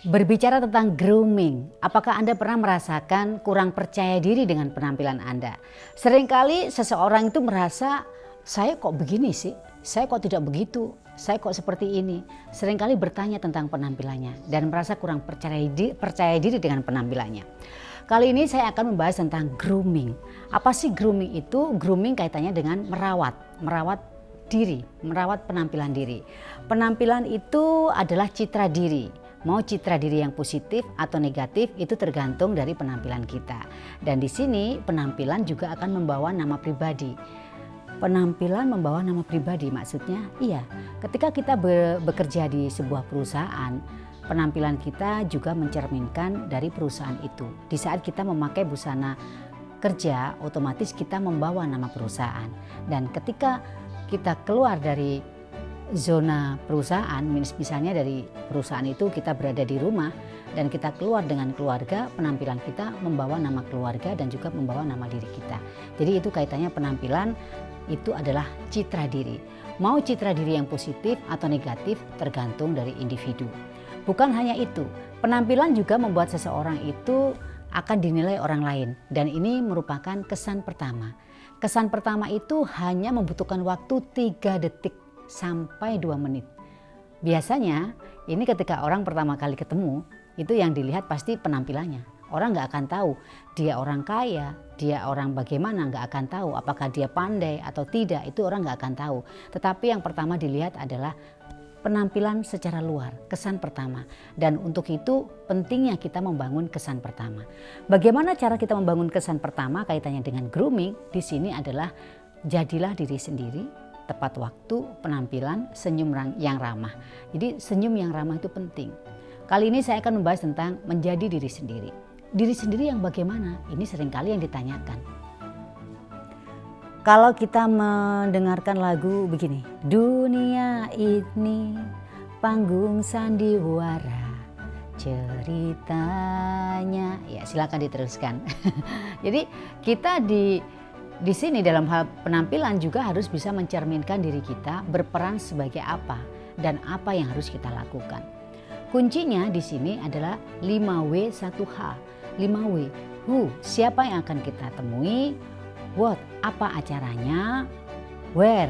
Berbicara tentang grooming, apakah Anda pernah merasakan kurang percaya diri dengan penampilan Anda? Seringkali seseorang itu merasa, saya kok begini sih, saya kok tidak begitu, saya kok seperti ini. Seringkali bertanya tentang penampilannya dan merasa kurang percaya diri dengan penampilannya. Kali ini saya akan membahas tentang grooming. Apa sih grooming itu? Grooming kaitannya dengan merawat diri, merawat penampilan diri. Penampilan itu adalah citra diri. Mau citra diri yang positif atau negatif itu tergantung dari penampilan kita. Dan di sini penampilan juga akan membawa nama pribadi. Penampilan membawa nama pribadi maksudnya iya. Ketika kita bekerja di sebuah perusahaan, penampilan kita juga mencerminkan dari perusahaan itu. Di saat kita memakai busana kerja, otomatis kita membawa nama perusahaan. Dan ketika kita keluar dari zona perusahaan, misalnya dari perusahaan itu kita berada di rumah dan kita keluar dengan keluarga, penampilan kita membawa nama keluarga dan juga membawa nama diri kita. Jadi itu kaitannya penampilan itu adalah citra diri. Mau citra diri yang positif atau negatif tergantung dari individu. Bukan hanya itu, penampilan juga membuat seseorang itu akan dinilai orang lain dan ini merupakan kesan pertama. Kesan pertama itu hanya membutuhkan waktu 3 detik sampai 2 menit. Biasanya ini ketika orang pertama kali ketemu itu yang dilihat pasti penampilannya. Orang nggak akan tahu dia orang kaya, dia orang bagaimana, nggak akan tahu apakah dia pandai atau tidak, itu orang nggak akan tahu. Tetapi yang pertama dilihat adalah penampilan secara luar, kesan pertama. Dan untuk itu pentingnya kita membangun kesan pertama. Bagaimana cara kita membangun kesan pertama kaitannya dengan grooming? Di sini adalah jadilah diri sendiri, tepat waktu, penampilan, senyum yang ramah. Jadi senyum yang ramah itu penting. Kali ini saya akan membahas tentang menjadi diri sendiri. Diri sendiri yang bagaimana? Ini seringkali yang ditanyakan. Kalau kita mendengarkan lagu begini, dunia ini panggung sandiwara, ceritanya, ya silakan diteruskan. Jadi kita di sini dalam hal penampilan juga harus bisa mencerminkan diri kita berperan sebagai apa dan apa yang harus kita lakukan. Kuncinya di sini adalah 5W 1H. 5W, who, siapa yang akan kita temui, what, apa acaranya, where,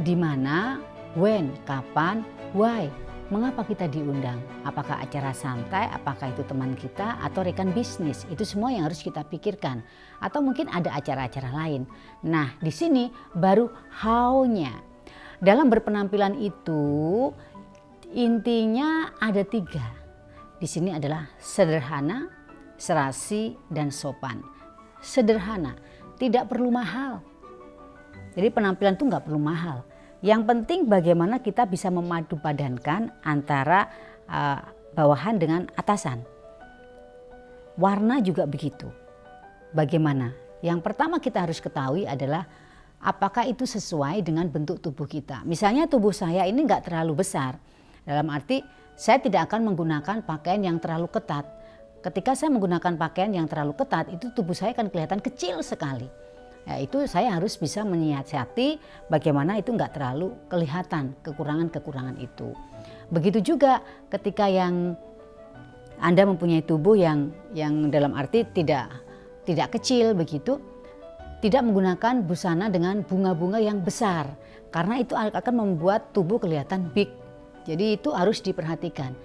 di mana, when, kapan, why. Mengapa kita diundang? Apakah acara santai, apakah itu teman kita atau rekan bisnis? Itu semua yang harus kita pikirkan. Atau mungkin ada acara-acara lain. Nah, di sini baru how-nya. Dalam berpenampilan itu intinya ada 3. Di sini adalah sederhana, serasi, dan sopan. Sederhana, tidak perlu mahal. Jadi penampilan itu nggak perlu mahal. Yang penting bagaimana kita bisa memadupadankan antara bawahan dengan atasan. Warna juga begitu. Bagaimana? Yang pertama kita harus ketahui adalah apakah itu sesuai dengan bentuk tubuh kita. Misalnya tubuh saya ini nggak terlalu besar. Dalam arti saya tidak akan menggunakan pakaian yang terlalu ketat. Ketika saya menggunakan pakaian yang terlalu ketat itu tubuh saya akan kelihatan kecil sekali. Ya, itu saya harus bisa menyiasati bagaimana itu nggak terlalu kelihatan kekurangan-kekurangan itu. Begitu juga ketika yang Anda mempunyai tubuh yang dalam arti tidak kecil begitu, tidak menggunakan busana dengan bunga-bunga yang besar karena itu akan membuat tubuh kelihatan big. Jadi itu harus diperhatikan.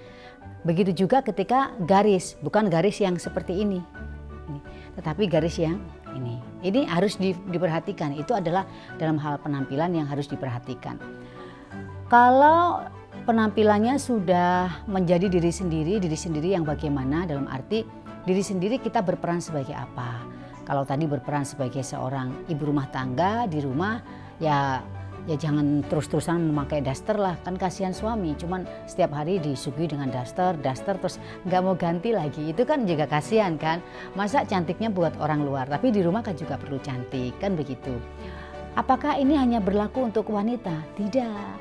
Begitu juga ketika garis, bukan garis yang seperti ini tetapi garis yang ini harus diperhatikan. Itu adalah dalam hal penampilan yang harus diperhatikan. Kalau penampilannya sudah menjadi diri sendiri yang bagaimana, dalam arti diri sendiri kita berperan sebagai apa. Kalau tadi berperan sebagai seorang ibu rumah tangga di rumah, ya jangan terus-terusan memakai daster lah, kan kasihan suami cuman setiap hari disuguhi dengan daster terus nggak mau ganti lagi, itu kan juga kasihan kan. Masa cantiknya buat orang luar, tapi di rumah kan juga perlu cantik kan begitu. Apakah ini hanya berlaku untuk wanita? Tidak.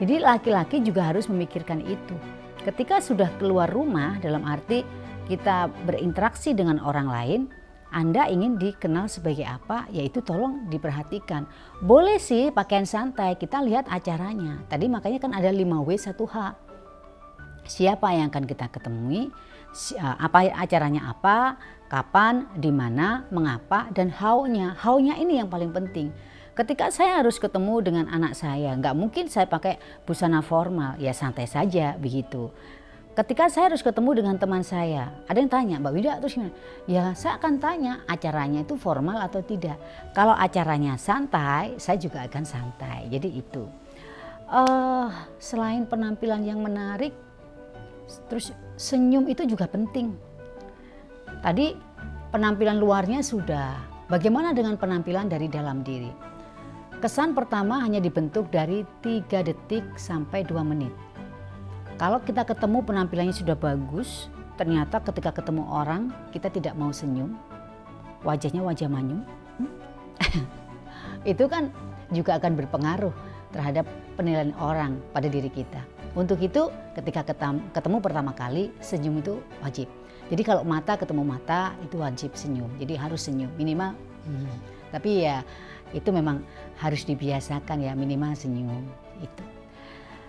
Jadi laki-laki juga harus memikirkan itu. Ketika sudah keluar rumah, dalam arti kita berinteraksi dengan orang lain, Anda ingin dikenal sebagai apa, yaitu tolong diperhatikan. Boleh sih pakaian santai, kita lihat acaranya. Tadi makanya kan ada 5W 1H. siapa yang akan kita ketemui, apa acaranya apa, kapan, di mana, mengapa, dan how-nya. How-nya ini yang paling penting. Ketika saya harus ketemu dengan anak saya, nggak mungkin saya pakai busana formal, ya santai saja begitu. Ketika saya harus ketemu dengan teman saya, ada yang tanya, Mbak Wida terus gimana? Ya saya akan tanya acaranya itu formal atau tidak. Kalau acaranya santai, saya juga akan santai. Jadi itu. Selain penampilan yang menarik, terus senyum itu juga penting. Tadi penampilan luarnya sudah, bagaimana dengan penampilan dari dalam diri? Kesan pertama hanya dibentuk dari 3 detik sampai 2 menit. Kalau kita ketemu penampilannya sudah bagus, ternyata ketika ketemu orang kita tidak mau senyum, wajahnya wajah manyun, itu kan juga akan berpengaruh terhadap penilaian orang pada diri kita. Untuk itu ketika ketemu pertama kali, senyum itu wajib. Jadi kalau mata ketemu mata itu wajib senyum, jadi harus senyum minimal. Tapi ya itu memang harus dibiasakan ya, minimal senyum itu.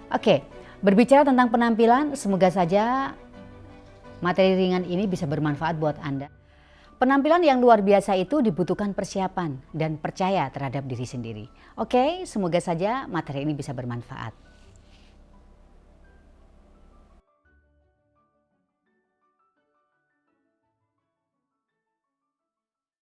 Oke, berbicara tentang penampilan, semoga saja materi ringan ini bisa bermanfaat buat Anda. Penampilan yang luar biasa itu dibutuhkan persiapan dan percaya terhadap diri sendiri. Oke, semoga saja materi ini bisa bermanfaat.